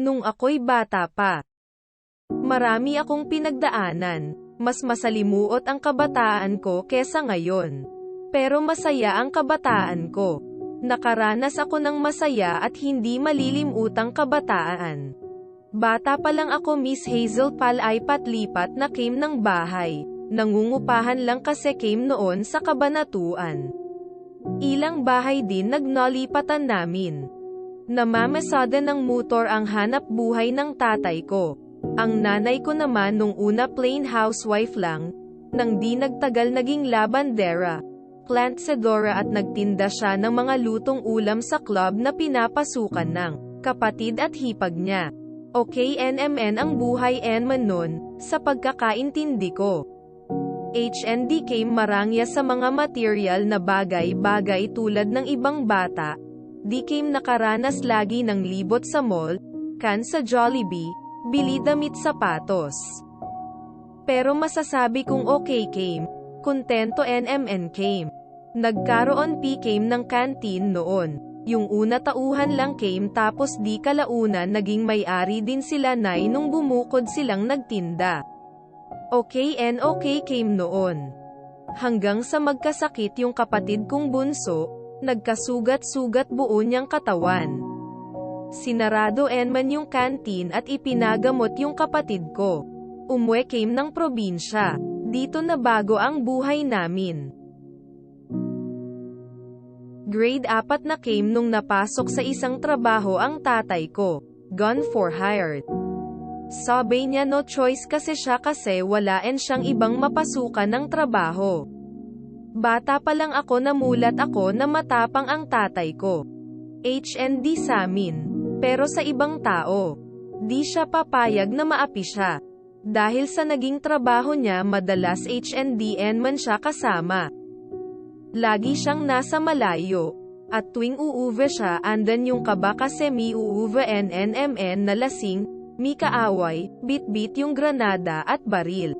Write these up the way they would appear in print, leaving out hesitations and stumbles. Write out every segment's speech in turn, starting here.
Nung ako'y bata pa, marami akong pinagdaanan. Mas masalimuot ang kabataan ko kesa ngayon. Pero masaya ang kabataan ko. Nakaranas ako ng masaya at hindi malilimutang kabataan. Bata pa lang ako, Miss Hazel palipat-lipat na came ng bahay. Nangungupahan lang kasi came noon sa Kabanatuan. Ilang bahay din nagnalipatan namin. Namamasada ng motor ang hanap buhay ng tatay ko. Ang nanay ko naman nung una plain housewife lang, nang di nagtagal naging labandera, plantsedora at nagtinda siya ng mga lutong ulam sa club na pinapasukan ng kapatid at hipag niya. Okay NMN ang buhay Enman nun, sa pagkakaintindi ko. HND came marangya sa mga material na bagay-bagay tulad ng ibang bata. Di came nakaranas lagi ng libot sa mall, kan sa Jollibee, bili damit sapatos. Pero masasabi kong okay came, kontento NMN came. Nagkaroon came ng canteen noon. Yung una tauhan lang came tapos di kalaunan naging may-ari din sila nay nung bumukod silang nagtinda. Okay came noon. Hanggang sa magkasakit yung kapatid kong bunso, nagkasugat-sugat buo niyang katawan. Sinarado man yung canteen at ipinagamot yung kapatid ko. Umuwi came ng probinsya. Dito na bago ang buhay namin. Grade 4 na came nung napasok sa isang trabaho ang tatay ko. Gone for hired. Sabi niya no choice kasi siya kasi wala siyang ibang mapasukan ng trabaho. Bata pa lang ako namulat ako na matapang ang tatay ko. HND sa amin. Pero sa ibang tao, di siya papayag na maapi siya. Dahil sa naging trabaho niya madalas HNDN man siya kasama. Lagi siyang nasa malayo. At tuwing uuwi siya andan yung kaba kasi mi uuwi NNMN na lasing, mi kaaway, bit-bit yung granada at baril.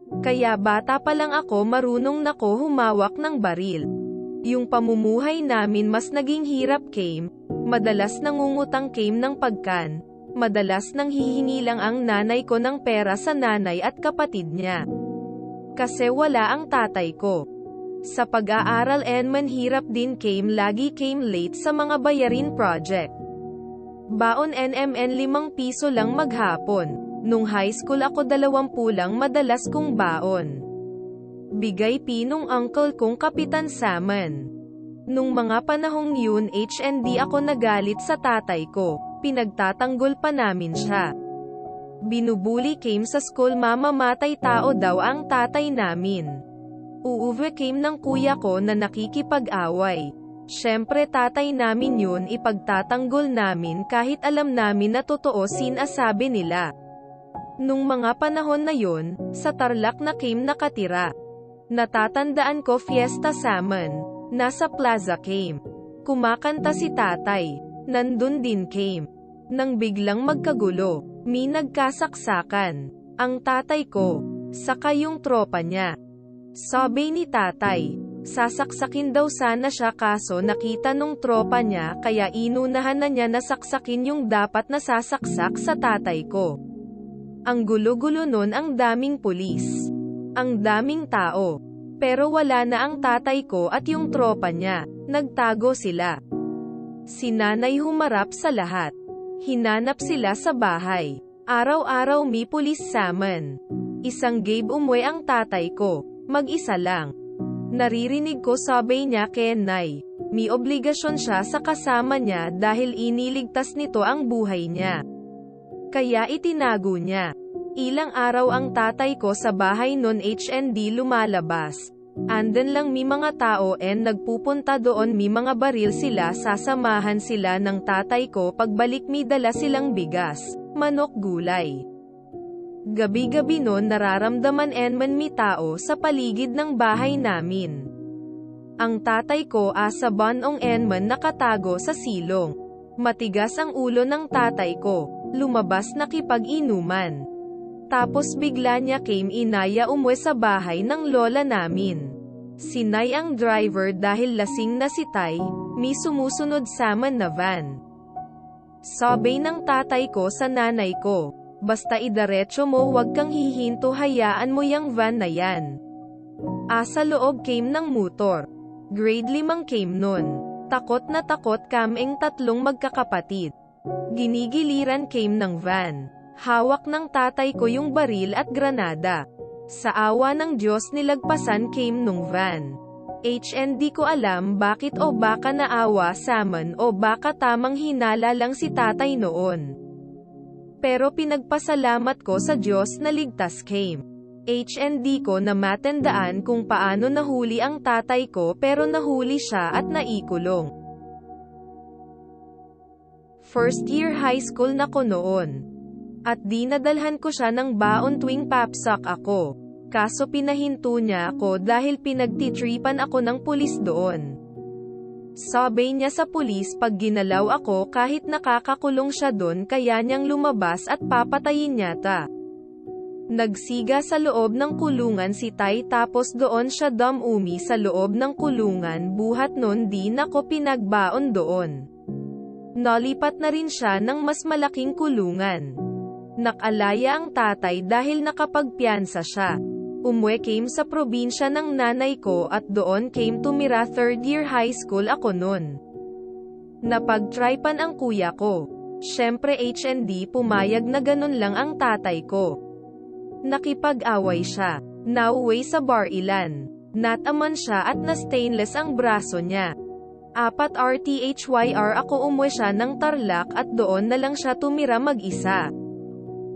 Kaya bata pa lang ako marunong nako humawak ng baril. Yung pamumuhay namin mas naging hirap came. Madalas nangungutang came ng pagkan, madalas nang hihingi lang ang nanay ko ng pera sa nanay at kapatid niya. Kasi wala ang tatay ko. Sa pag-aaral man hirap din came lagi came late sa mga bayarin project. Baon NMN 5 piso lang maghapon. Nung high school ako 20 lang madalas kong baon. Bigay pinong uncle kong Kapitan Saman. Nung mga panahong yun HND ako nagalit sa tatay ko, pinagtatanggol pa namin siya. Binubuli came sa school mamamatay tao daw ang tatay namin. Uuwi came ng kuya ko na nakikipag-away. Syempre tatay namin yun ipagtatanggol namin kahit alam namin na totoo sinasabi nila. Nung mga panahon na yun, sa Tarlac na came nakatira. Natatandaan ko Fiesta Salmon. Nasa plaza came. Kumakanta si tatay. Nandun din came. Nang biglang magkagulo, mi nagkasaksakan. Ang tatay ko, saka yung tropa niya. Sabi ni tatay, sasaksakin daw sana siya kaso nakita nung tropa niya kaya inunahan na niya nasaksakin yung dapat nasasaksak sa tatay ko. Ang gulo-gulo nun ang daming pulis. Ang daming tao. Pero wala na ang tatay ko at yung tropa niya. Nagtago sila. Si nanay humarap sa lahat. Hinanap sila sa bahay. Araw-araw may pulis saman. Isang gabe umuwi ang tatay ko. Mag-isa lang. Naririnig ko sabi niya kay Nay. May obligasyon siya sa kasama niya dahil iniligtas nito ang buhay niya. Kaya itinago niya. Ilang araw ang tatay ko sa bahay nun HND lumalabas. Andan lang may mga tao nagpupunta doon may mga baril sila sasamahan sila ng tatay ko pagbalik may dala silang bigas, manok gulay. Gabi-gabi nun nararamdaman man may tao sa paligid ng bahay namin. Ang tatay ko asa banong man nakatago sa silong. Matigas ang ulo ng tatay ko, lumabas nakipag-inuman. Tapos bigla niya came inaya umuwi sa bahay ng lola namin. Sinay ang driver dahil lasing na si Tay, may sumusunod saman na van. Sabi ng tatay ko sa nanay ko, basta idiretso mo, wag kang hihinto, hayaan mo yang van na yan. Asa loob came ng motor. Grade 5 came nun. Takot na takot kaming tatlong magkakapatid. Ginigiliran came ng van. Hawak ng tatay ko yung baril at granada. Sa awa ng Diyos nilagpasan came nung van. Hindi ko alam bakit, o baka naawa saman, o baka tamang hinala lang si tatay noon. Pero pinagpasalamat ko sa Diyos na ligtas came. Hindi ko na matandaan kung paano nahuli ang tatay ko, pero nahuli siya at naikulong. First year high school na ko noon. At dinadalhan ko siya ng baon tuwing papsak ako. Kaso pinahinto niya ako dahil pinagtitripan ako ng pulis doon. Sabi niya sa pulis pag ginalaw ako kahit nakakakulong siya doon, kaya niyang lumabas at papatayin niya ta. Nagsiga sa loob ng kulungan si Tay, tapos doon siya dumumi sa loob ng kulungan, buhat nun di nako pinagbaon doon. Nalipat na rin siya ng mas malaking kulungan. Nakalaya ang tatay dahil nakapagpiyansa siya. Umuwi came sa probinsya ng nanay ko at doon came tumira, third year high school ako nun. Napagtripan ang kuya ko. Syempre hindi pumayag na ganun lang ang tatay ko. Nakipag-away siya. Nauwi sa bar ilan. Nataman siya at na-stainless ang braso niya. 4 RTHYR ako, umuwi siya ng Tarlac at doon na lang siya tumira mag-isa.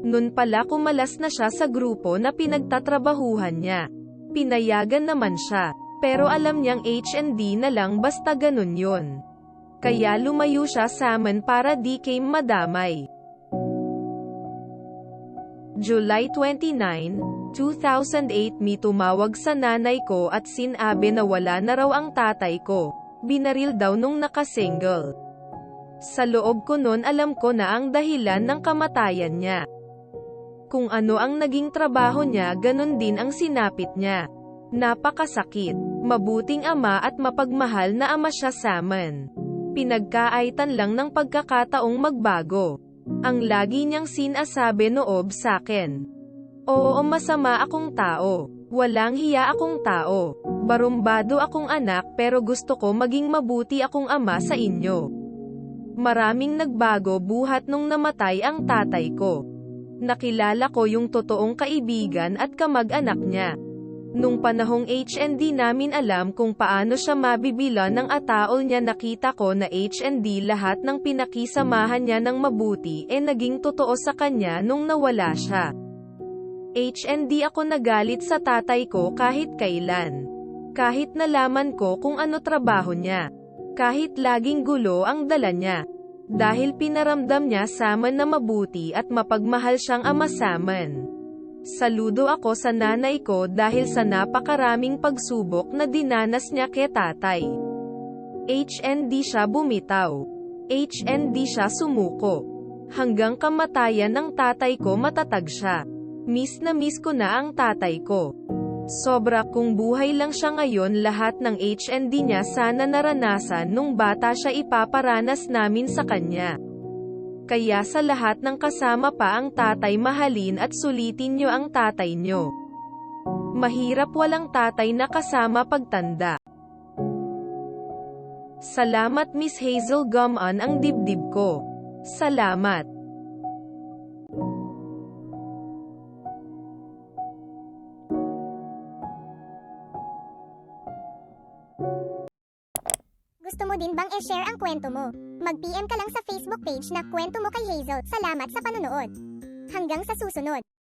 Nun pala kumalas na siya sa grupo na pinagtatrabahuhan niya. Pinayagan naman siya. Pero alam niyang HND na lang, basta ganun yun. Kaya lumayo siya sa amin para di came madamay. July 29, 2008, may tumawag sa nanay ko at sinabi na wala na raw ang tatay ko. Binaril daw nung nakasingle. Sa loob ko nun alam ko na ang dahilan ng kamatayan niya. Kung ano ang naging trabaho niya, ganun din ang sinapit niya. Napakasakit. Mabuting ama at mapagmahal na ama siya saman. Pinagkaaitan lang ng pagkakataong magbago. Ang lagi niyang sinasabi noob sakin. Oo, masama akong tao. Walang hiya akong tao. Barumbado akong anak, pero gusto ko maging mabuti akong ama sa inyo. Maraming nagbago buhat nung namatay ang tatay ko. Nakilala ko yung totoong kaibigan at kamag-anak niya. Nung panahong HND namin alam kung paano siya mabibilan ng ataol niya, nakita ko na HND lahat ng pinakisamahan niya ng mabuti naging totoo sa kanya nung nawala siya. HND ako nagalit sa tatay ko kahit kailan. Kahit nalaman ko kung ano trabaho niya. Kahit laging gulo ang dala niya. Dahil pinaramdam niya saman na mabuti at mapagmahal siyang ama saman. Saludo ako sa nanay ko dahil sa napakaraming pagsubok na dinanas niya kay tatay. HND siya bumitaw. HND siya sumuko. Hanggang kamatayan ng tatay ko matatag siya. Miss na miss ko na ang tatay ko. Sobra, kung buhay lang siya ngayon, lahat ng HND niya sana naranasan nung bata siya, ipaparanas namin sa kanya. Kaya sa lahat ng kasama pa ang tatay, mahalin at sulitin nyo ang tatay nyo. Mahirap walang tatay na kasama pagtanda. Salamat Miss Hazel, gumaan ang dibdib ko. Salamat. Gusto mo din bang i-share ang kwento mo? Mag-PM ka lang sa Facebook page na Kwento Mo kay Hazel. Salamat sa panonood. Hanggang sa susunod.